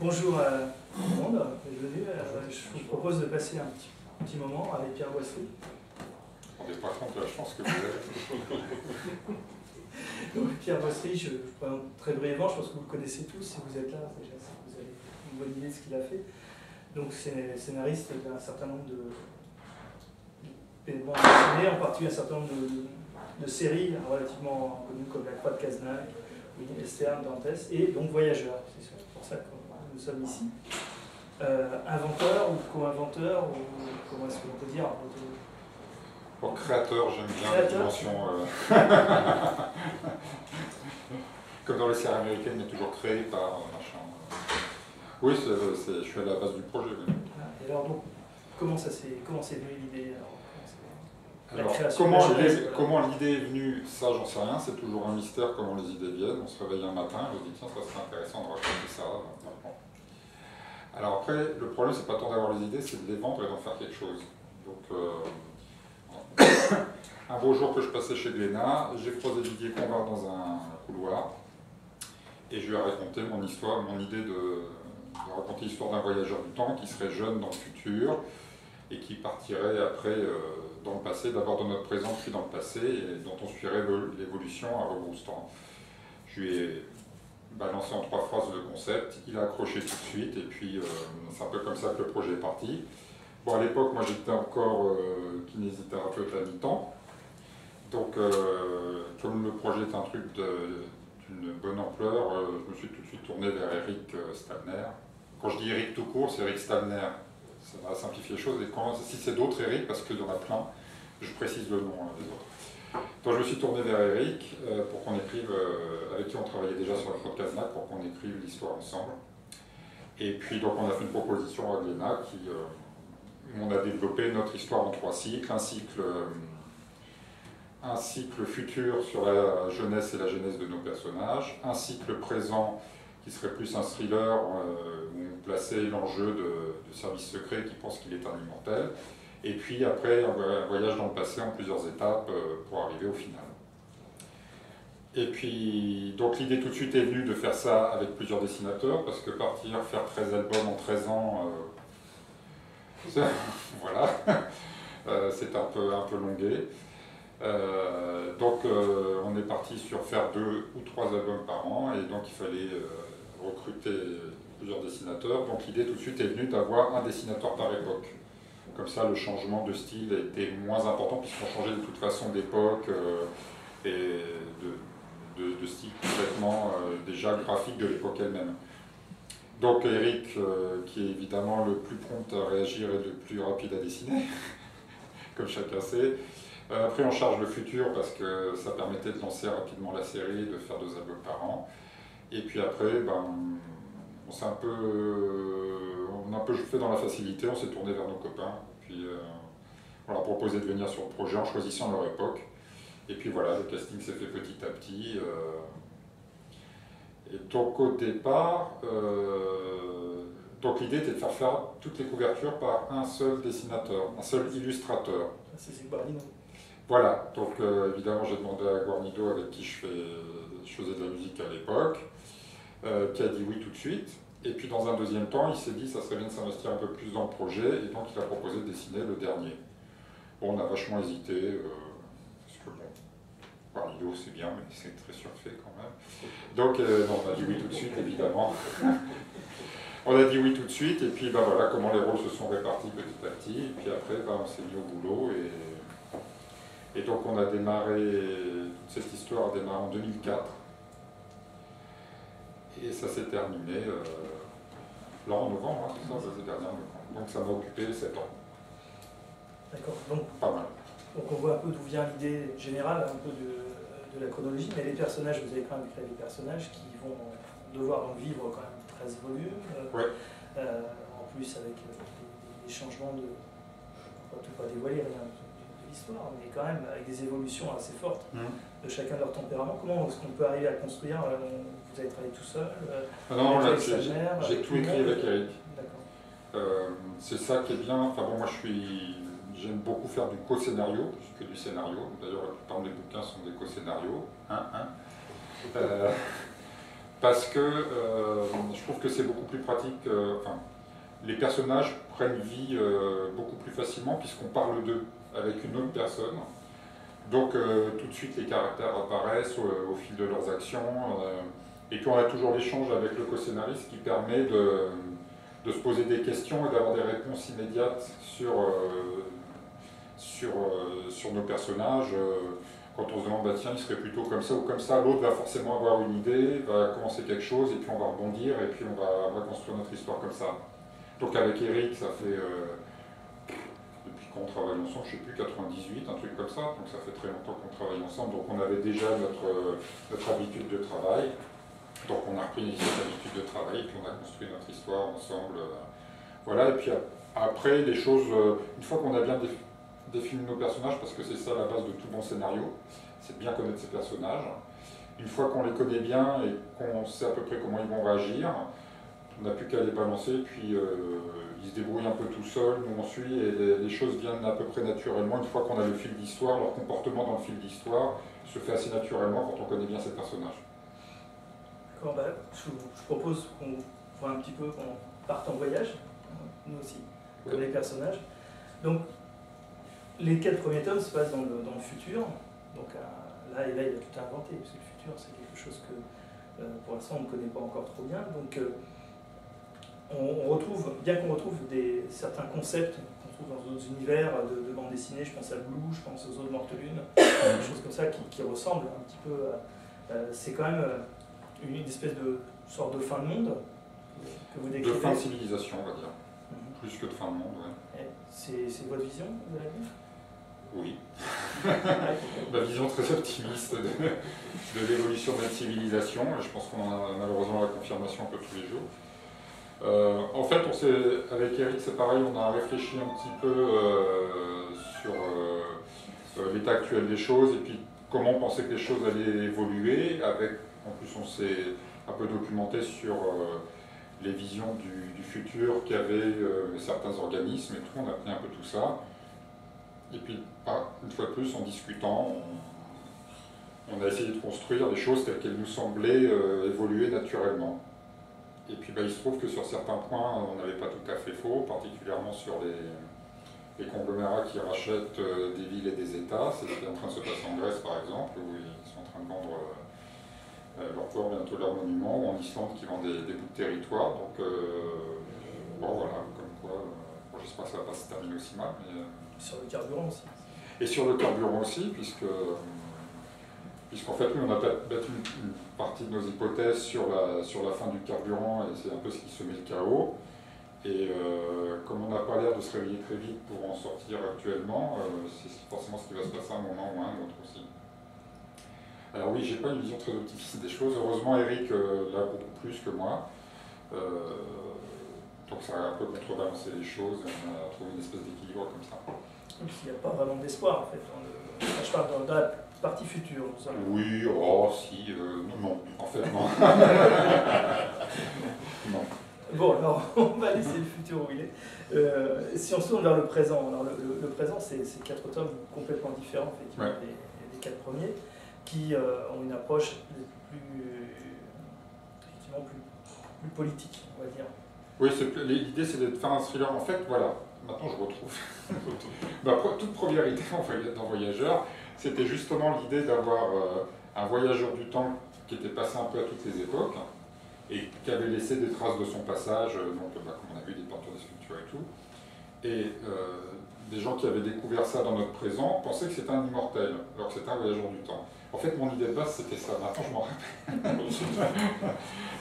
Bonjour à tout le monde, bienvenue. Je vous propose de passer un petit moment avec Pierre Boisserie. On n'est pas compte de la chance que vous avez. Donc, Pierre Boisserie, je vous présente très brièvement, je pense que vous le connaissez tous, si vous êtes là, déjà, vous avez une bonne idée de ce qu'il a fait. Donc c'est scénariste d'un certain nombre de bandes dessinées, en particulier un certain nombre de séries relativement connues comme La Croix de Cazeneuve, Esther, Dantès, et donc Voyageurs, c'est pour ça que nous sommes ici. Inventeur ou co-inventeur, ou comment est-ce qu'on peut dire? Pour créateur, j'aime bien la dimension. Comme dans les séries américaines, il est toujours créé par machin. Oui, je suis à la base du projet. Oui. Et alors, donc, comment c'est venu l'idée? Comment l'idée est venue, ça j'en sais rien, c'est toujours un mystère comment les idées viennent. On se réveille un matin et on se dit tiens, ça serait intéressant de raconter ça. Alors après, le problème c'est pas tant d'avoir les idées, c'est de les vendre et d'en faire quelque chose. Donc un beau jour que je passais chez Glénat, j'ai croisé Didier Conrad dans un couloir et je lui ai raconté mon histoire, mon idée de raconter l'histoire d'un voyageur du temps qui serait jeune dans le futur et qui partirait après dans le passé, d'abord dans notre présent puis dans le passé, et dont on suivrait l'évolution à rebrousse-temps. Je lui ai balancé en 3 phrases le concept, il a accroché tout de suite, et puis c'est un peu comme ça que le projet est parti. Bon, à l'époque, moi j'étais encore kinésithérapeute à mi-temps, donc comme le projet est un truc d'une bonne ampleur, je me suis tout de suite tourné vers Eric Stalner. Quand je dis Eric tout court, c'est Eric Stalner. Ça va simplifier les choses, et si c'est d'autres Eric, parce qu'il y en a plein, je précise le nom des autres. Donc je me suis tourné vers Eric pour qu'on écrive, avec qui on travaillait déjà sur la Croix de Cazeneuve, pour qu'on écrive l'histoire ensemble. Et puis donc on a fait une proposition à Glénat où on a développé notre histoire en 3 cycles, un cycle futur sur la jeunesse et la genèse de nos personnages, un cycle présent qui serait plus un thriller où on plaçait l'enjeu de service secret qui pense qu'il est un immortel, et puis après un voyage dans le passé en plusieurs étapes pour arriver au final. Et puis donc l'idée tout de suite est venue de faire ça avec plusieurs dessinateurs, parce que faire 13 albums en 13 ans, voilà, c'est un peu longué. Donc on est parti sur faire 2 ou 3 albums par an, et donc il fallait recruter plusieurs dessinateurs. Donc l'idée tout de suite est venue d'avoir un dessinateur par époque. Comme ça le changement de style était moins important, puisqu'on changeait de toute façon d'époque et de style complètement déjà graphique de l'époque elle-même. Donc Eric, qui est évidemment le plus prompt à réagir et le plus rapide à dessiner, comme chacun sait, a pris en charge le futur parce que ça permettait de lancer rapidement la série et de faire 2 albums par an. Et puis après, on a un peu fait dans la facilité, on s'est tourné vers nos copains. Puis on leur a proposé de venir sur le projet en choisissant leur époque. Et puis voilà, le casting s'est fait petit à petit. Et donc au départ, donc l'idée était de faire toutes les couvertures par un seul dessinateur, un seul illustrateur. C'est Guarnido. Voilà, donc évidemment j'ai demandé à Guarnido, avec qui je faisais de la musique à l'époque, qui a dit oui tout de suite. Et puis dans un deuxième temps, il s'est dit ça serait bien de s'investir un peu plus dans le projet, et donc il a proposé de dessiner le dernier. Bon, on a vachement hésité, parce que bon, Guarnido c'est bien, mais c'est très surfait quand même. Donc non, on a dit oui tout de suite, évidemment. On a dit oui tout de suite, et puis voilà comment les rôles se sont répartis petit à petit, et puis après on s'est mis au boulot, et donc on a démarré, cette histoire a démarré en 2004, et ça s'est terminé là en novembre, hein, c'est ça, ça s'est terminé en novembre. Donc ça m'a occupé 7 ans. D'accord, donc pas mal. Donc on voit un peu d'où vient l'idée générale, un peu de la chronologie, mais les personnages, vous avez quand même créé des personnages qui vont devoir donc vivre quand même 13 volumes, ouais. En plus avec des changements de, on va pas dévoiler rien de l'histoire, mais quand même avec des évolutions assez fortes de chacun de leur tempérament. Comment est-ce qu'on peut arriver à construire? Vous avez travaillé tout seul? Non, là, j'ai tout écrit avec Eric. C'est ça qui est bien. Enfin bon, moi j'aime beaucoup faire du co-scénario, plus que du scénario. D'ailleurs, la plupart de mes bouquins sont des co-scénarios. parce que je trouve que c'est beaucoup plus pratique. Enfin, les personnages prennent vie beaucoup plus facilement puisqu'on parle d'eux avec une autre personne. Donc tout de suite les caractères apparaissent au fil de leurs actions. Et puis on a toujours l'échange avec le co-scénariste qui permet de se poser des questions et d'avoir des réponses immédiates sur nos personnages. Quand on se demande, bah, tiens, il serait plutôt comme ça ou comme ça, l'autre va forcément avoir une idée, va commencer quelque chose, et puis on va rebondir, et puis on va construire notre histoire comme ça. Donc avec Eric, ça fait, depuis qu'on travaille ensemble, je ne sais plus, 98, un truc comme ça, donc ça fait très longtemps qu'on travaille ensemble, donc on avait déjà notre habitude de travail, donc on a repris cette habitude de travail, et puis on a construit notre histoire ensemble. Voilà, et puis après, les choses, une fois qu'on a bien définir nos personnages, parce que c'est ça la base de tout bon scénario, c'est bien connaître ses personnages. Une fois qu'on les connaît bien et qu'on sait à peu près comment ils vont réagir, on n'a plus qu'à les balancer, puis ils se débrouillent un peu tout seuls, nous on suit, et les choses viennent à peu près naturellement. Une fois qu'on a le fil d'histoire, leur comportement dans le fil d'histoire se fait assez naturellement quand on connaît bien ces personnages. D'accord, bah, je propose qu'on voit un petit peu, qu'on parte en voyage, nous aussi, comme les personnages. Donc, les 4 premiers tomes se passent dans le futur, donc là, il a tout inventé, parce que le futur, c'est quelque chose que, pour l'instant, on ne connaît pas encore trop bien. Donc, on retrouve, bien qu'on retrouve certains concepts qu'on trouve dans d'autres univers de bande dessinée, je pense à Blue, je pense aux Eaux de Mortelune, des choses comme ça qui ressemblent un petit peu à... c'est quand même une espèce de sorte de fin de monde que vous décrivez. De fin de civilisation, on va dire. Plus que de fin de monde, ouais. C'est votre vision de la vie? Oui. Ma vision très optimiste de l'évolution de notre civilisation, et je pense qu'on a malheureusement la confirmation un peu tous les jours. En fait, avec Eric, c'est pareil, on a réfléchi un petit peu sur l'état actuel des choses, et puis comment on pensait que les choses allaient évoluer. En plus, on s'est un peu documenté sur les visions du futur qu'avaient certains organismes et tout, on a pris un peu tout ça. Et puis, une fois de plus, en discutant, on a essayé de construire des choses telles qu'elles nous semblaient évoluer naturellement. Et puis, il se trouve que sur certains points, on n'avait pas tout à fait faux, particulièrement sur les conglomérats qui rachètent des villes et des États. C'est ce qui est en train de se passer en Grèce, par exemple, où ils sont en train de vendre leur port, bientôt leur monument, ou en Islande qui vend des bouts de territoire. Donc, bon, voilà, comme quoi, j'espère que ça ne va pas se terminer aussi mal. Mais, sur le carburant aussi. Et sur le carburant aussi, puisqu'en fait, nous, on a battu une partie de nos hypothèses sur la fin du carburant, et c'est un peu ce qui se met le chaos. Et comme on n'a pas l'air de se réveiller très vite pour en sortir actuellement, c'est forcément ce qui va se passer à un moment ou à un autre aussi. Alors oui, j'ai pas une vision très optimiste des choses. Heureusement, Eric l'a beaucoup plus que moi. Donc ça a un peu contrebalancé les choses, et on a trouvé une espèce d'équilibre comme ça. Donc il n'y a pas vraiment d'espoir en fait. Je parle dans la partie future. Oui, oh si, non, en fait non. Non. Bon, alors on va laisser le futur où il est. Si on se tourne vers le présent, alors le présent c'est 4 tomes complètement différents effectivement, ouais. des 4 premiers, qui ont une approche effectivement plus politique, on va dire. Oui, l'idée c'est de faire un thriller. En fait, voilà, maintenant je retrouve. Ma toute première idée dans Voyageur, c'était justement l'idée d'avoir un voyageur du temps qui était passé un peu à toutes les époques et qui avait laissé des traces de son passage, donc, comme on a vu, des peintures, des sculptures et tout. Et des gens qui avaient découvert ça dans notre présent pensaient que c'était un immortel, alors que c'était un voyageur du temps. En fait, mon idée de base, c'était ça. Maintenant, je m'en rappelle.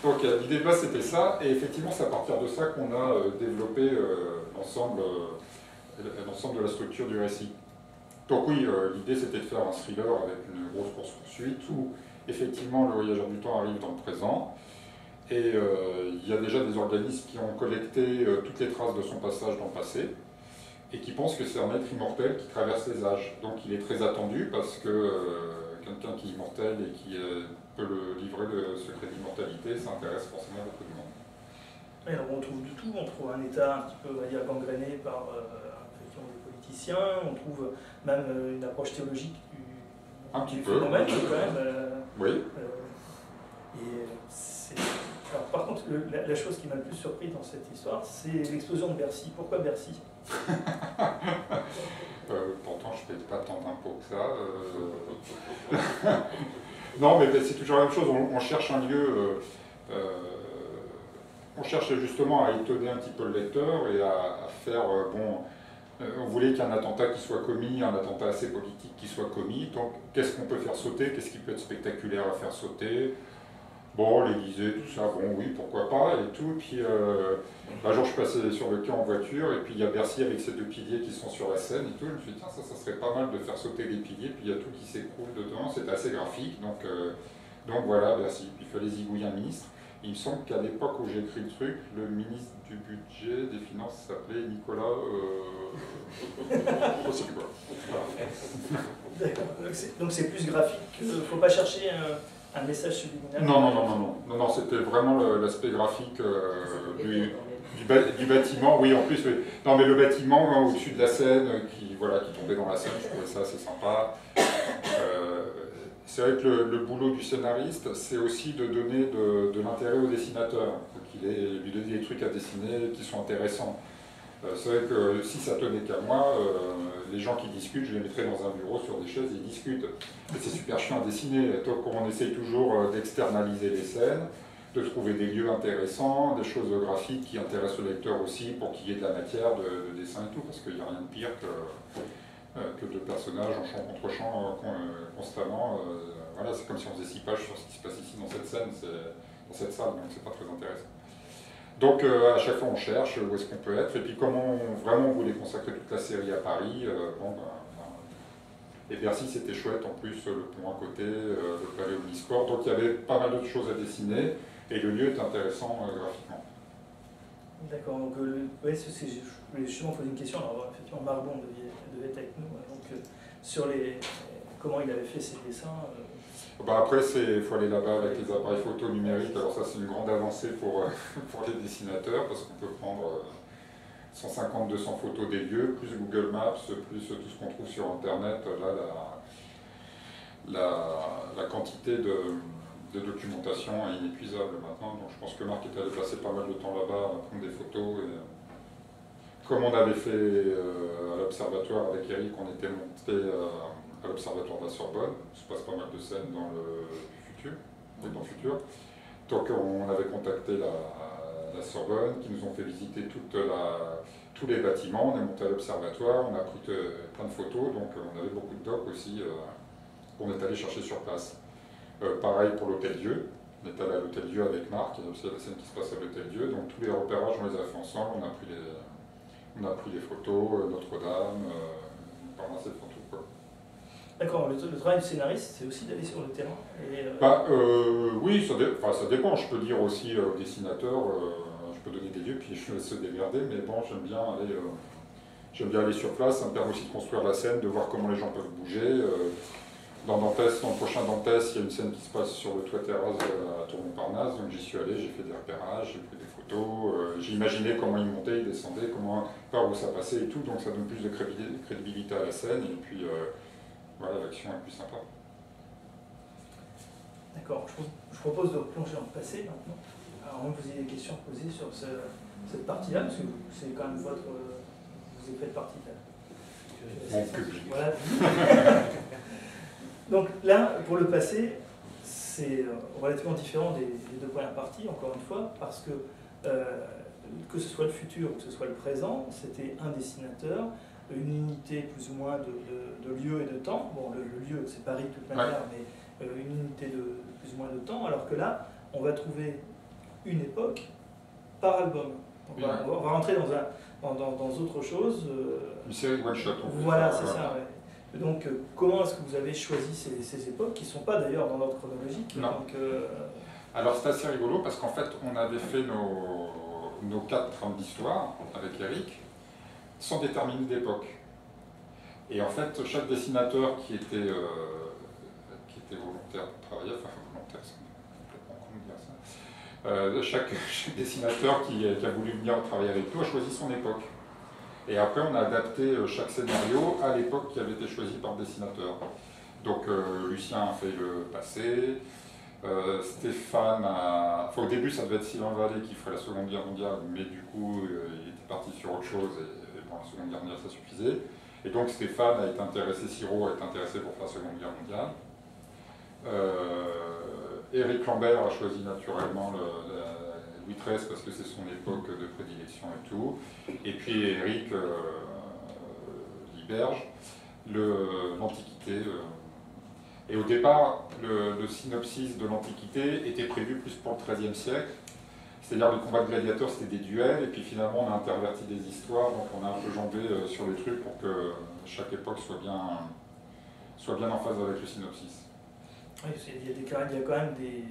Donc, l'idée de base, c'était ça. Et effectivement, c'est à partir de ça qu'on a développé l'ensemble de la structure du récit. Donc oui, l'idée, c'était de faire un thriller avec une grosse course-poursuite où, effectivement, le voyageur du temps arrive dans le présent. Et il y a déjà des organismes qui ont collecté toutes les traces de son passage dans le passé et qui pensent que c'est un être immortel qui traverse les âges. Donc, il est très attendu parce que quelqu'un qui est immortel et qui peut livrer le secret de l'immortalité, ça intéresse forcément beaucoup de monde. Et alors on trouve du tout, on trouve un état un petit peu, on va dire, gangréné par des politiciens, on trouve même une approche théologique du phénomène quand même. Oui. Et c'est la chose qui m'a le plus surpris dans cette histoire, c'est l'explosion de Bercy. Pourquoi Bercy? Pourtant, je ne paye pas tant d'impôts que ça. Non, mais c'est toujours la même chose. On cherche un lieu. On cherche justement à étonner un petit peu le lecteur et à faire. On voulait qu'il y ait un attentat qui soit commis, un attentat assez politique qui soit commis. Donc, qu'est-ce qu'on peut faire sauter? Qu'est-ce qui peut être spectaculaire à faire sauter? Bon, l'Élysée, tout ça, bon, oui, pourquoi pas, et tout. Puis, un jour, je passais sur le quai en voiture, et puis il y a Bercy avec ces deux piliers qui sont sur la Seine et tout. Je me suis dit, tiens, ça serait pas mal de faire sauter les piliers, puis il y a tout qui s'écroule dedans. C'était assez graphique, donc voilà, Bercy. Puis il fallait zigouiller un ministre. Il me semble qu'à l'époque où j'ai écrit le truc, le ministre du budget, des finances, s'appelait Nicolas. Je sais plus quoi. Voilà. D'accord. Donc c'est plus graphique. Il ne faut pas chercher un message subliminal. Non, c'était vraiment l'aspect graphique du bâtiment. Oui, en plus, oui. Non, mais le bâtiment au-dessus de la Seine qui tombait dans la Seine, je trouvais ça assez sympa. C'est vrai que le boulot du scénariste, c'est aussi de donner de l'intérêt au dessinateur, lui donner des trucs à dessiner qui sont intéressants. C'est vrai que si ça tenait qu'à moi, les gens qui discutent, je les mettrais dans un bureau sur des chaises et ils discutent. Mais c'est super chiant à dessiner. Donc on essaye toujours d'externaliser les scènes, de trouver des lieux intéressants, des choses graphiques qui intéressent le lecteur aussi pour qu'il y ait de la matière de dessin et tout, parce qu'il n'y a rien de pire que deux personnages en champ contre champ constamment. Voilà, c'est comme si on faisait 6 pages sur ce qui se passe ici dans cette scène, dans cette salle, donc c'est pas très intéressant. Donc à chaque fois on cherche où est-ce qu'on peut être, et puis comment vraiment on voulait consacrer toute la série à Paris. Et Bercy c'était chouette, en plus le pont à côté, le palais Omnisport, donc il y avait pas mal d'autres choses à dessiner, et le lieu est intéressant graphiquement. D'accord, donc je voulais justement poser une question. Alors effectivement Marbon devait être avec nous, donc sur comment il avait fait ses dessins. Après, il faut aller là-bas avec les appareils photo numériques. Alors ça, c'est une grande avancée pour les dessinateurs, parce qu'on peut prendre 150-200 photos des lieux, plus Google Maps, plus tout ce qu'on trouve sur Internet. Là, la quantité de documentation est inépuisable maintenant. Donc je pense que Marc est allé passer pas mal de temps là-bas à prendre des photos. Et, comme on avait fait à l'Observatoire avec Eric, on était monté à l'Observatoire de la Sorbonne. Il se passe pas mal de scènes dans le futur. Donc on avait contacté la Sorbonne, qui nous ont fait visiter tous les bâtiments. On est monté à l'Observatoire, on a pris plein de photos, donc on avait beaucoup de docs aussi qu'on est allé chercher sur place. Pareil pour l'Hôtel-Dieu. On est allé à l'Hôtel-Dieu avec Marc, il y a aussi la scène qui se passe à l'Hôtel-Dieu. Donc tous les repérages, on les a fait ensemble, on a pris les photos, Notre-Dame, pas mal cette photo. D'accord, le travail du scénariste, c'est aussi d'aller sur le terrain oui, ça dépend. Je peux dire aussi au dessinateur, je peux donner des lieux, puis je laisse se démerder, mais bon, j'aime bien aller sur place. Ça me permet aussi de construire la scène, de voir comment les gens peuvent bouger. Dans le prochain Dantès, il y a une scène qui se passe sur le toit terrasse à Tour Montparnasse, donc j'y suis allé, j'ai fait des repérages, j'ai pris des photos, j'ai imaginé comment ils montaient, ils descendaient, par où ça passait et tout, donc ça donne plus de crédibilité à la scène, et puis voilà, l'action est plus sympa. D'accord, je propose de replonger dans le passé maintenant. Alors, vous avez des questions à poser sur cette partie-là, parce que c'est quand même vous faites partie de Mon public. Voilà. Donc là, pour le passé, c'est relativement différent des deux premières parties, encore une fois, parce que ce soit le futur ou que ce soit le présent, c'était un dessinateur, une unité plus ou moins de lieu et de temps. Bon, le lieu, c'est Paris de toute manière, mais une unité de plus ou moins de temps, alors que là, on va trouver une époque par album. On va rentrer dans autre chose. Une série one-shot. Voilà, c'est ça, ouais. Donc, comment est-ce que vous avez choisi ces époques, qui ne sont pas d'ailleurs dans l'ordre chronologique? Non. Donc, alors, c'est assez rigolo, parce qu'en fait, on avait fait nos 4 trames d'histoire avec Eric, sans déterminer d'époque. Et en fait, chaque dessinateur qui était volontaire pour travailler, enfin volontaire, c'est complètement con de dire ça, chaque dessinateur qui a voulu venir travailler avec nous a choisi son époque. Et après, on a adapté chaque scénario à l'époque qui avait été choisie par le dessinateur. Donc Lucien a fait le passé, Stéphane au début, ça devait être Sylvain Vallée qui ferait la Seconde Guerre mondiale, mais du coup, il était parti sur autre chose et bon, la Seconde Guerre mondiale, ça suffisait. Et donc Stéphane a été intéressé, Siro a été intéressé pour faire la Seconde Guerre mondiale. Éric Lambert a choisi naturellement Louis XIII parce que c'est son époque de prédilection et tout. Et puis Éric Liberge, l'Antiquité. Et au départ, le synopsis de l'Antiquité était prévu plus pour le XIIIe siècle. C'est-à-dire le combat de gladiateurs, c'était des duels, et puis finalement on a interverti des histoires, donc on a un peu jambé sur les trucs pour que chaque époque soit bien en phase avec le synopsis. Oui, il y a quand même des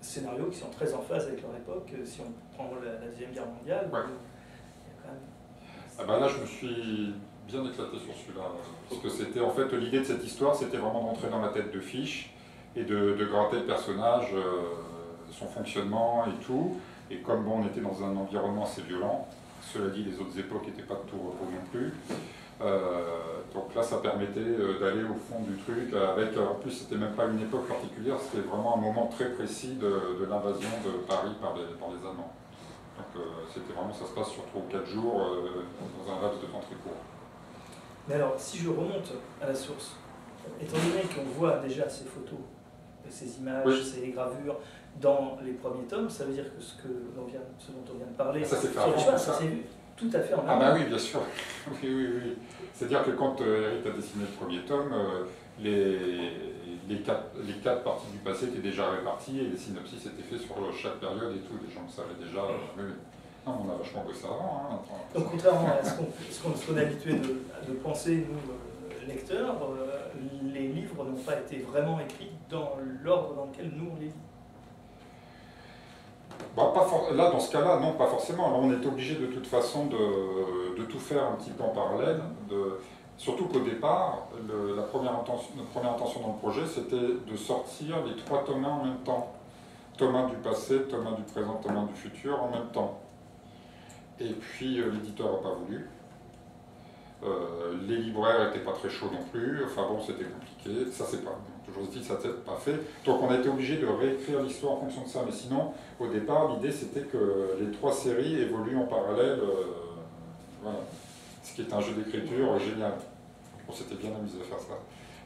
scénarios qui sont très en phase avec leur époque. Si on prend la Deuxième Guerre mondiale, ouais. Il y a quand même... Ah ben là, je me suis bien éclaté sur celui-là, parce que c'était en fait l'idée de cette histoire, c'était vraiment d'entrer dans la tête de Fiche et de gratter le personnage, son fonctionnement et tout. Et comme bon, on était dans un environnement assez violent, cela dit, les autres époques n'étaient pas de tout repos non plus. Donc là, ça permettait d'aller au fond du truc, avec, en plus, c'était même pas une époque particulière, c'était vraiment un moment très précis de l'invasion de Paris par les Allemands. Donc c'était vraiment, ça se passe sur 3 ou 4 jours, dans un laps de temps très court. Mais alors, si je remonte à la source, étant donné qu'on voit déjà ces photos, ces images, oui, ces gravures dans les premiers tomes, ça veut dire que ce dont on vient de parler, ça s'est fait avant, ça s'est vu tout à fait en amont. Ah bah oui, bien sûr. Oui. C'est-à-dire que quand Eric a dessiné le premier tome, les quatre parties du passé étaient déjà réparties et les synopsis étaient faits sur chaque période et tout. Les gens le savaient déjà. Oui. Non, on a vachement bossé avant. Hein. Donc contrairement à ce qu'on est habitué de penser, nous, lecteurs, les livres n'ont pas été vraiment écrits dans l'ordre dans lequel nous on les lit. Bah, là, dans ce cas-là, non, pas forcément. Là, on est obligé de toute façon de tout faire un petit peu en parallèle. Surtout qu'au départ, notre première intention dans le projet, c'était de sortir les 3 tomes en même temps. Tome 1 du passé, tome 1 du présent, tome 1 du futur en même temps. Et puis l'éditeur n'a pas voulu. Les libraires n'étaient pas très chauds non plus. Enfin bon, c'était compliqué. Ça, c'est pas... Toujours dit, ça n'a pas fait. Donc on a été obligé de réécrire l'histoire en fonction de ça. Mais sinon, au départ, l'idée c'était que les 3 séries évoluent en parallèle. Voilà. Ce qui est un jeu d'écriture génial. On s'était bien amusé à faire ça.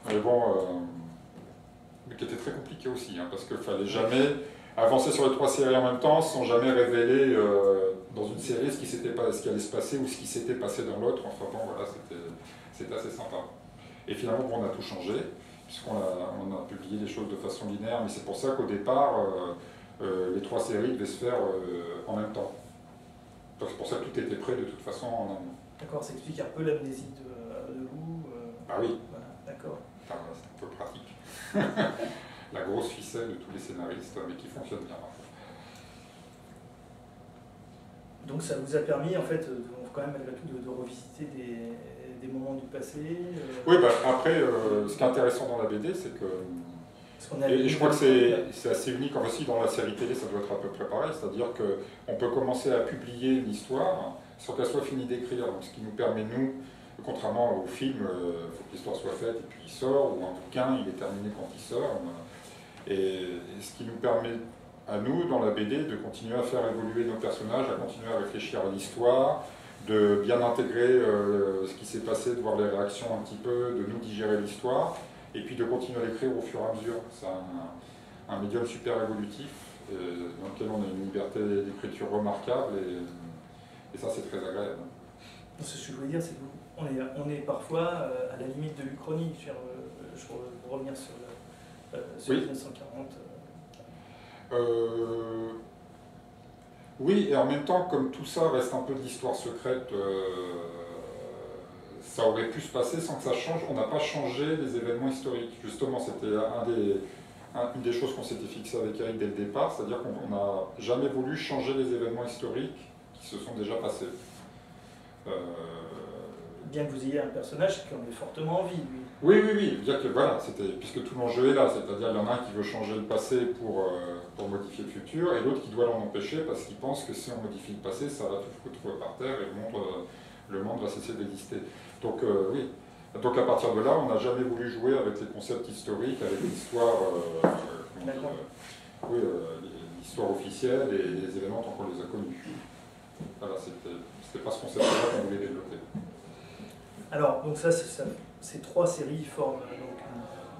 Mais bon, mais qui était très compliqué aussi, hein, parce qu'il ne fallait jamais avancer sur les 3 séries en même temps sans jamais révéler dans une série ce qui allait se passer ou ce qui s'était passé dans l'autre. Enfin bon, voilà, c'était assez sympa. Et finalement, bon, on a tout changé, puisqu'on a publié les choses de façon linéaire, mais c'est pour ça qu'au départ, les 3 séries devaient se faire en même temps. Donc c'est pour ça que tout était prêt de toute façon en amont. D'accord, ça explique un peu l'amnésie de Lou. Ah oui. Voilà, d'accord. Enfin, c'est un peu pratique. La grosse ficelle de tous les scénaristes, mais qui fonctionne bien. Donc ça vous a permis, en fait, quand même malgré tout, de revisiter des moments du passé. Oui, bah, après, ce qui est intéressant dans la BD, c'est que... Et je crois que c'est assez unique aussi dans la série télé, ça doit être à peu près pareil, c'est-à-dire qu'on peut commencer à publier une histoire sans qu'elle soit finie d'écrire, ce qui nous permet, nous, contrairement au film, il faut que l'histoire soit faite et puis il sort, ou un bouquin, il est terminé quand il sort. Et ce qui nous permet à nous, dans la BD, de continuer à faire évoluer nos personnages, à continuer à réfléchir à l'histoire, de bien intégrer ce qui s'est passé, de voir les réactions un petit peu, de nous digérer l'histoire, et puis de continuer à l'écrire au fur et à mesure. C'est un médium super évolutif, dans lequel on a une liberté d'écriture remarquable, et ça c'est très agréable. Ce que je voulais dire, c'est qu'on est parfois à la limite de l'Uchronie, pour revenir sur oui. 1940. Oui, et en même temps, comme tout ça reste un peu de l'histoire secrète, ça aurait pu se passer sans que ça change. On n'a pas changé les événements historiques. Justement, c'était une des choses qu'on s'était fixé avec Eric dès le départ, c'est-à-dire qu'on n'a jamais voulu changer les événements historiques qui se sont déjà passés. Bien que vous ayez un personnage qui en ait fortement envie, lui. Oui, bien que, voilà, puisque tout l'enjeu est là, c'est-à-dire il y en a un qui veut changer le passé pour modifier le futur, et l'autre qui doit l'en empêcher parce qu'il pense que si on modifie le passé, ça va tout foutre par terre et le monde va cesser d'exister. Donc oui, donc à partir de là, on n'a jamais voulu jouer avec les concepts historiques, avec l'histoire Oui, l'histoire officielle et les événements tant qu'on les a connus. Voilà, c'était pas ce concept-là qu'on voulait développer. Alors, donc ça, ces 3 séries forment donc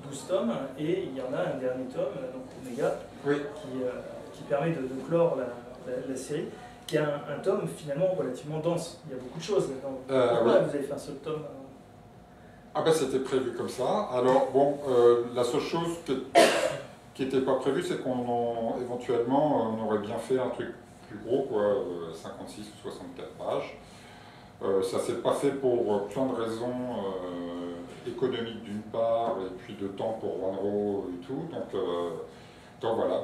12 tomes, et il y en a un dernier tome, donc Oméga, oui. qui permet de clore la série, qui est un tome finalement relativement dense. Il y a beaucoup de choses là-dedans. Pourquoi vous avez fait un seul tome? Ah ben c'était prévu comme ça. Alors bon, la seule chose qui n'était pas prévue, c'est éventuellement on aurait bien fait un truc plus gros, quoi, 56 ou 64 pages. Ça s'est pas fait pour plein de raisons économiques d'une part, et puis de temps pour Wanro et tout. Donc voilà,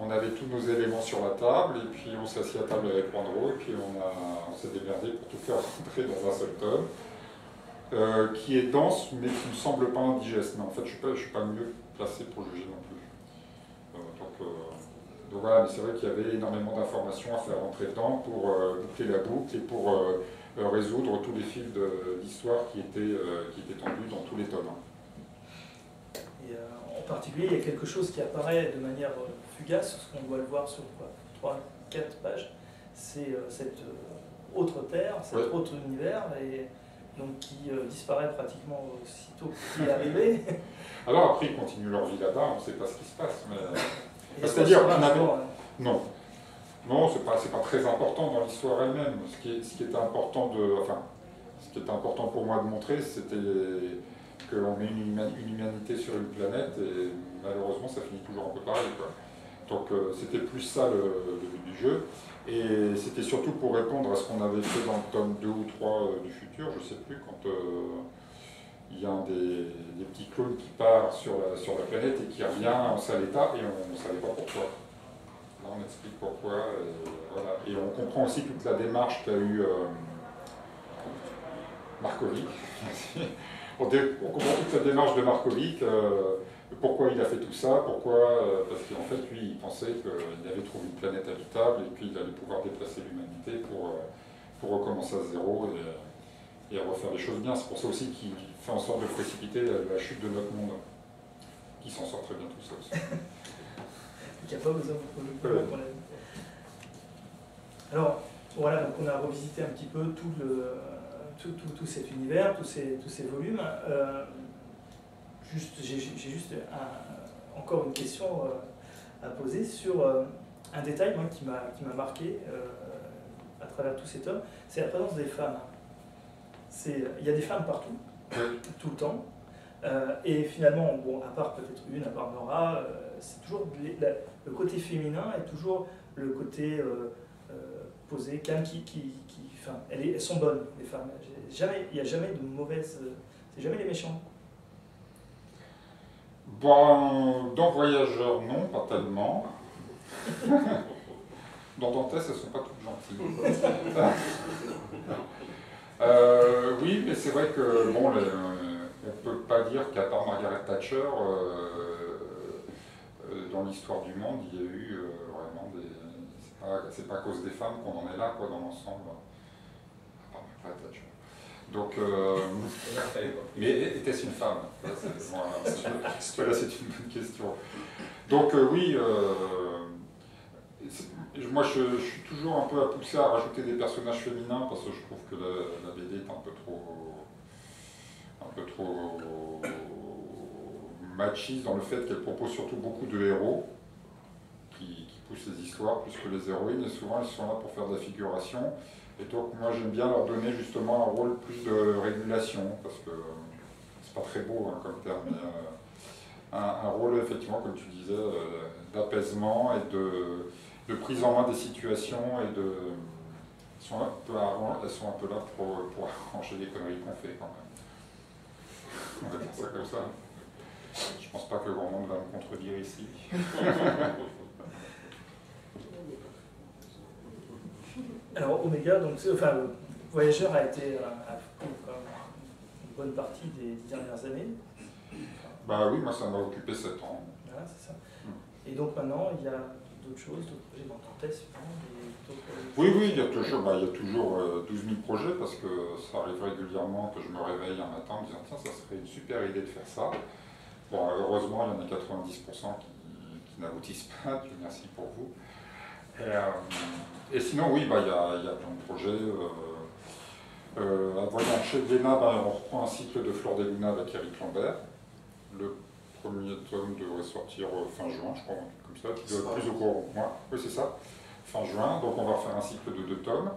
on avait tous nos éléments sur la table, et puis on s'est assis à table avec Wanro, et puis on s'est démerdé pour tout faire rentrer dans un seul tome. Qui est dense, mais qui ne me semble pas indigeste. Mais en fait, je ne suis pas mieux placé pour juger non plus. Donc voilà, mais c'est vrai qu'il y avait énormément d'informations à faire rentrer dedans pour boucler la boucle et pour résoudre tous les fils d'histoire qui étaient tendus dans tous les tomes. Et en particulier, il y a quelque chose qui apparaît de manière fugace, parce qu'on doit le voir sur 3-4 pages, c'est cette autre terre, cet autre univers, et donc qui disparaît pratiquement aussitôt qu'il est arrivé. Alors après, ils continuent leur vie là-bas, on ne sait pas ce qui se passe. Mais... C'est-à-dire qu'on avait... Non. Non, c'est pas très important dans l'histoire elle-même. Ce qui était important pour moi de montrer, c'était qu'on met une humanité sur une planète, et malheureusement, ça finit toujours un peu pareil, quoi. Donc c'était plus ça le but du jeu. Et c'était surtout pour répondre à ce qu'on avait fait dans le tome 2 ou 3 du futur, je ne sais plus, quand il y a un des petits clones qui part sur la planète et qui revient en sale état, et on ne savait pas pourquoi. Là on explique pourquoi, voilà. Et on comprend aussi toute la démarche qu'a eu Markovic. on comprend toute la démarche de Markovic. Pourquoi il a fait tout ça, parce qu'en fait, lui, il pensait qu'il avait trouvé une planète habitable et qu'il allait pouvoir déplacer l'humanité pour recommencer à zéro et refaire les choses bien. C'est pour ça aussi qu'il fait en sorte de précipiter la chute de notre monde, qui s'en sort très bien tout seul aussi. Il n'y a pas besoin de problème. Alors, voilà, donc on a revisité un petit peu tout cet univers, tous ces volumes. J'ai juste encore une question à poser sur un détail moi, qui m'a marqué à travers tous ces tomes, c'est la présence des femmes. Il y a des femmes partout, tout le temps, et finalement, bon, à part peut-être une, à part Nora, c'est toujours le côté féminin et toujours le côté posé, calme, enfin, elles sont bonnes, les femmes. Il n'y a jamais de mauvaises... c'est jamais les méchants. Bon, dans Voyageurs, non, pas tellement. Dans Dantès, elles ne sont pas toutes gentilles. Oui, mais c'est vrai que, bon, on ne peut pas dire qu'à part Margaret Thatcher, dans l'histoire du monde, il y a eu vraiment des... C'est pas à cause des femmes qu'on en est là, quoi, dans l'ensemble. À part Margaret Thatcher. Donc, mais était-ce une femme? C'est une bonne question. Donc oui, moi je suis toujours un peu à pousser à rajouter des personnages féminins parce que je trouve que la BD est un peu trop machiste dans le fait qu'elle propose surtout beaucoup de héros qui poussent les histoires plus que les héroïnes, et souvent elles sont là pour faire de la figuration. Et donc moi j'aime bien leur donner justement un rôle plus de régulation, parce que c'est pas très beau hein, comme terme, mais un rôle effectivement, comme tu disais, d'apaisement et de prise en main des situations, et elles sont un peu là pour arranger les conneries qu'on fait quand même. On va dire ça comme ça. Je pense pas que grand monde va me contredire ici. Alors Oméga, donc, enfin, Voyageur a pris une bonne partie des dernières années. Bah oui, moi ça m'a occupé 7 ans. Voilà, c'est ça. Et donc maintenant, il y a d'autres choses, d'autres projets dans ton test, Oui, il y a toujours 12 000 projets, parce que ça arrive régulièrement que je me réveille un matin en me disant tiens, ça serait une super idée de faire ça. Bon, heureusement, il y en a 90% qui n'aboutissent pas, Dieu merci pour vous. Et sinon, oui, bah, il y a plein de projets. Voyons, chez Glénat, bah, on reprend un cycle de Fleur des Luna avec Eric Lambert. Le premier tome devrait sortir fin juin, je crois, comme ça, tu dois être plus au courant que moi. Oui, c'est ça, fin juin. Donc on va faire un cycle de 2 tomes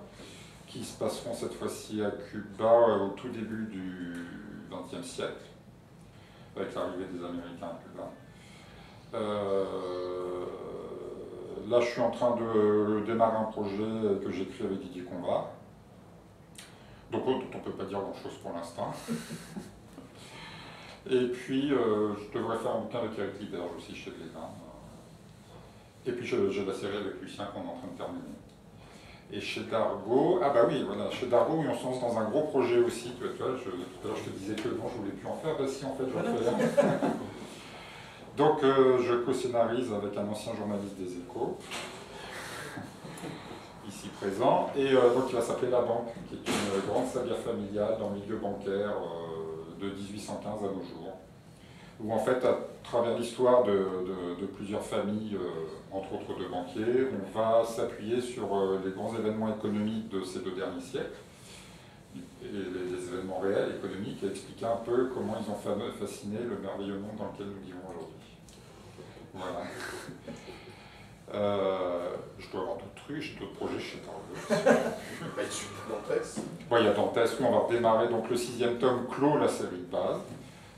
qui se passeront cette fois-ci à Cuba au tout début du XXe siècle, avec l'arrivée des Américains à Cuba. Là, je suis en train de démarrer un projet que j'écris avec Didier Conrad. Donc on ne peut pas dire grand-chose pour l'instant. Et puis, je devrais faire un bouquin avec Eric Liberge aussi chez Glénat. Et puis, j'ai la série avec Lucien qu'on est en train de terminer. Et chez Dargaud, ah bah oui, voilà, chez Dargaud, on se lance dans un gros projet aussi. Tu vois, tout à l'heure, je te disais que non, je voulais plus en faire. Bah si, en fait, je vais en faire. Donc, je co-scénarise avec un ancien journaliste des Échos, ici présent, et donc il va s'appeler La Banque, qui est une grande saga familiale dans le milieu bancaire de 1815 à nos jours, où en fait, à travers l'histoire de plusieurs familles, entre autres de banquiers, on va s'appuyer sur les grands événements économiques de ces 2 derniers siècles, et les événements réels économiques, et expliquer un peu comment ils ont fasciné le merveilleux monde dans lequel nous vivons aujourd'hui. Voilà. Je dois avoir d'autres trucs, j'ai d'autres projets chez Dargaud. Il y a Dantès, où on va redémarrer. Donc le 6e tome clôt la série de base.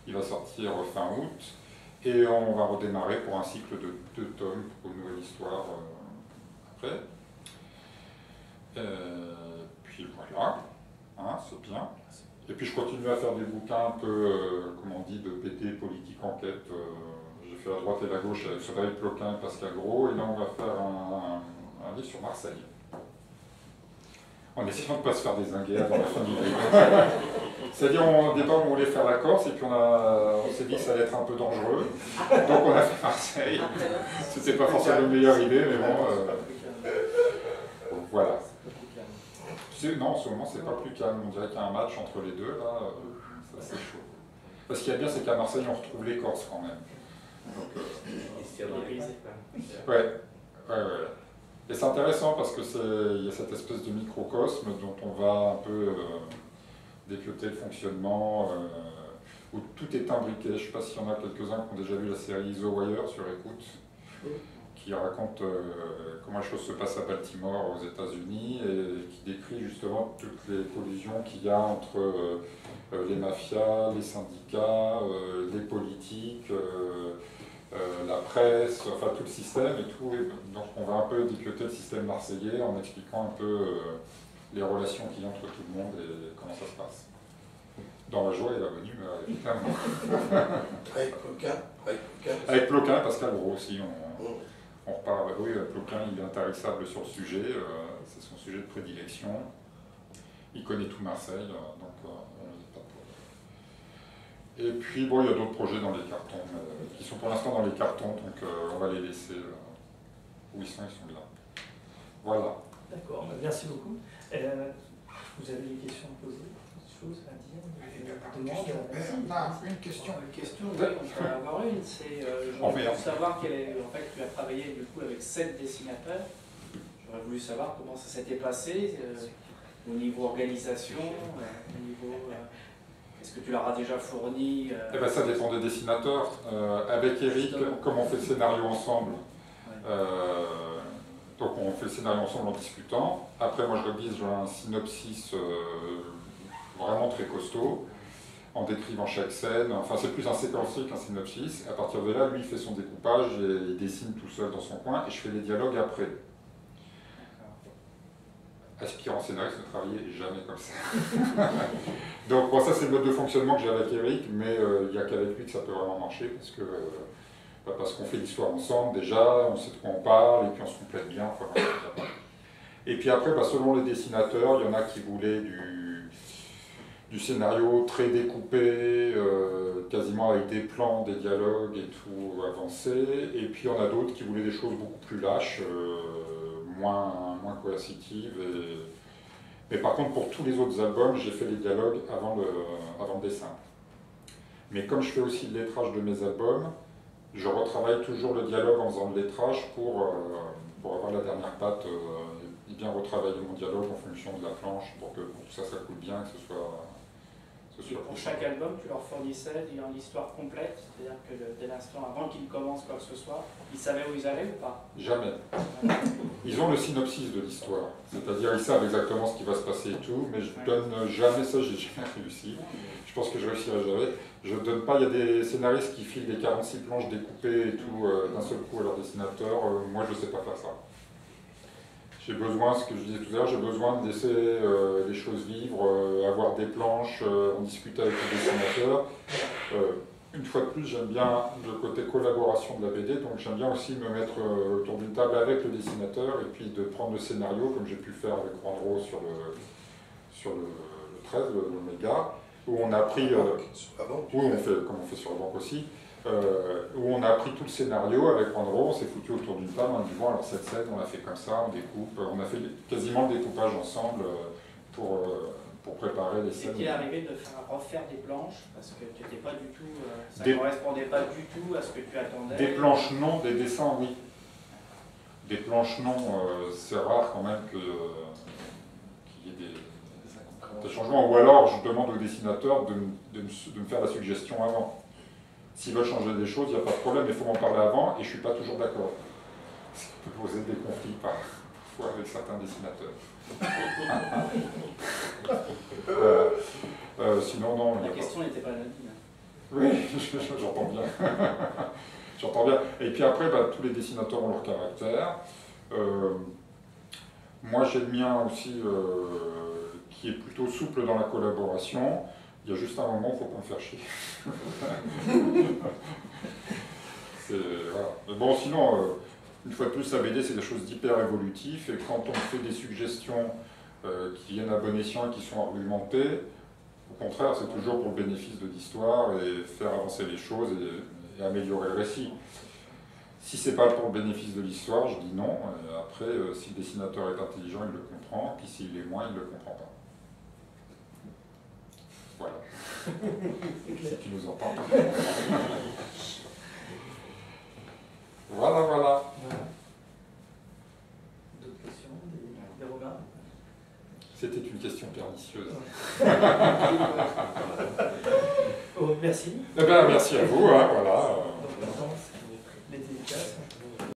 Il va sortir fin août. Et on va redémarrer pour un cycle de 2 tomes pour une nouvelle histoire après. Puis voilà, hein, c'est bien. Et puis je continue à faire des bouquins un peu, comment on dit, de PT, politique, enquête. J'ai fait la droite et la gauche avec Frédéric Ploquin et Pascal Gros, et là on va faire un livre sur Marseille. En essayant de ne pas se faire dézinguer avant la fin du livre. C'est-à-dire, au départ, on voulait faire la Corse, et puis on s'est dit que ça allait être un peu dangereux. Donc on a fait Marseille. C'était pas forcément la meilleure idée, mais bon. Voilà. Non, en ce moment, c'est pas plus calme. On dirait qu'il y a un match entre les deux, là. Ça, c'est chaud. Parce qu'il y a bien, c'est qu'à Marseille, on retrouve les Corses quand même. Donc, ouais. Et c'est intéressant parce que il y a cette espèce de microcosme dont on va un peu dépiauter le fonctionnement, où tout est imbriqué. Je ne sais pas s'il y en a quelques-uns qui ont déjà vu la série The Wire sur Écoute, qui raconte comment les choses se passent à Baltimore aux États-Unis et qui décrit justement toutes les collusions qu'il y a entre les mafias, les syndicats, les politiques, la presse, enfin tout le système et tout. Et donc on va un peu dépiauter le système marseillais en expliquant un peu les relations qu'il y a entre tout le monde et comment ça se passe. Dans la joie et la bonne humeur, évidemment. Avec Ploquin, Pascal Gros aussi. On repart, oui, Ploquin il est intarissable sur le sujet, c'est son sujet de prédilection. Il connaît tout Marseille, donc on n'hésite pas pour. Et puis bon, il y a d'autres projets dans les cartons, qui sont pour l'instant dans les cartons, donc on va les laisser où ils sont là. Voilà. D'accord, merci beaucoup. Vous avez des questions à poser, des choses à dire, une question. Une question, oui, on peut en avoir une. C'est, j'aurais voulu savoir quelle est, en fait, tu as travaillé du coup avec 7 dessinateurs. J'aurais voulu savoir comment ça s'était passé au niveau organisation, au niveau. Est-ce que tu leur as déjà fourni Eh ben, ça dépend des dessinateurs. Avec Eric, comme on fait le scénario ensemble, donc on fait le scénario ensemble en discutant. Après, moi je révise un synopsis vraiment très costaud, en décrivant chaque scène. Enfin, c'est plus un séquencier qu'un synopsis. À partir de là, lui, il fait son découpage et il dessine tout seul dans son coin, et je fais les dialogues après. Aspirant scénariste, ne travaillait jamais comme ça. Donc, bon, ça, c'est le mode de fonctionnement que j'ai avec Eric, mais il n'y a qu'avec lui que ça peut vraiment marcher, parce qu'on fait l'histoire ensemble déjà, on sait de quoi on parle, et puis on se complète bien. Enfin, et puis après, selon les dessinateurs, il y en a qui voulaient du scénario très découpé, quasiment avec des plans, des dialogues et tout avancé, et puis il y en a d'autres qui voulaient des choses beaucoup plus lâches, moins coercitives. Mais par contre, pour tous les autres albums, j'ai fait les dialogues avant le dessin. Mais comme je fais aussi le lettrage de mes albums, je retravaille toujours le dialogue en faisant le lettrage pour avoir la dernière patte et bien retravailler mon dialogue en fonction de la planche pour que tout ça coule bien, que ce soit pour chaque album, tu leur fournissais une histoire complète, c'est-à-dire que dès l'instant avant qu'ils commencent quoi que ce soit, ils savaient où ils allaient ou pas? Jamais. Ils ont le synopsis de l'histoire, c'est-à-dire ils savent exactement ce qui va se passer et tout, mais je donne jamais ça, j'ai jamais réussi. Je pense que je réussirai jamais. Je donne pas, il y a des scénaristes qui filent les 46 planches découpées et tout d'un seul coup à leur dessinateur, moi je sais pas faire ça. J'ai besoin, ce que je disais tout à l'heure, j'ai besoin de laisser les choses vivre, avoir des planches, en discuter avec le dessinateur. Une fois de plus, j'aime bien le côté collaboration de la BD, donc j'aime bien aussi me mettre autour d'une table avec le dessinateur et puis de prendre le scénario, comme j'ai pu faire avec Randro sur le 13, l'Oméga, où on a pris... oui, comme on fait sur la banque aussi. Où on a pris tout le scénario avec Randro, on s'est foutu autour d'une table, on a dit bon alors cette scène on l'a fait comme ça, on découpe, on a fait quasiment le découpage ensemble pour préparer les scènes. Est-il arrivé de refaire des planches parce que tu n'étais pas du tout, ça ne correspondait pas du tout à ce que tu attendais? Des planches non, des dessins oui. Des planches non, c'est rare quand même qu'il y ait des changements, ou alors je demande au dessinateur de me faire la suggestion avant. S'ils veulent changer des choses, il n'y a pas de problème, il faut m'en parler avant, et je ne suis pas toujours d'accord. Ça peut poser des conflits parfois avec certains dessinateurs. Sinon, non. La question n'était pas anodine. Oui, j'entends bien. J'entends bien. Et puis après, tous les dessinateurs ont leur caractère. Moi, j'ai le mien aussi, qui est plutôt souple dans la collaboration. Il y a juste un moment, il ne faut pas me faire chier. Voilà. Mais bon, sinon, une fois de plus, la BD, c'est des choses d'hyper évolutives. Et quand on fait des suggestions qui viennent à bon escient et qui sont argumentées, au contraire, c'est toujours pour le bénéfice de l'histoire et faire avancer les choses et améliorer le récit. Si ce n'est pas pour le bénéfice de l'histoire, je dis non. Après, si le dessinateur est intelligent, il le comprend. Puis s'il est moins, il ne le comprend pas. Voilà. Si tu nous entends. Voilà. D'autres questions, des remarques? C'était une question pernicieuse. Oh, merci. Eh bien, merci à vous. Voilà.